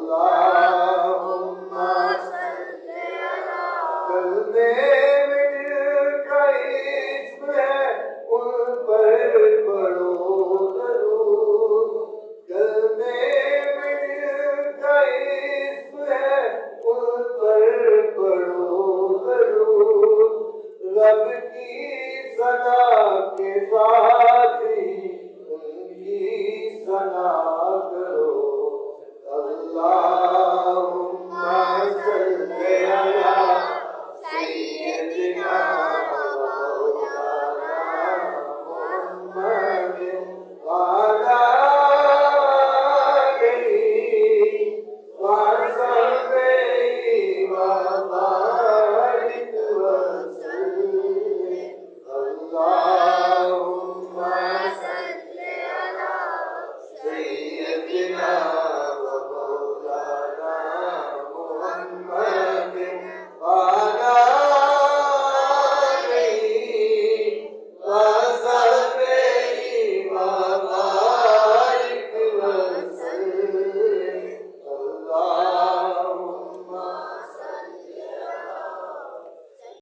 अल्लाहुम्मा सल्ले अला। कलमे में जिनका इस्म है उन पर पढ़ो दरूद। कलमे में जिनका इस्म है उन पर पढ़ो दरूद। रब की सना के साथ ही उनकी सना करो। अल्लाह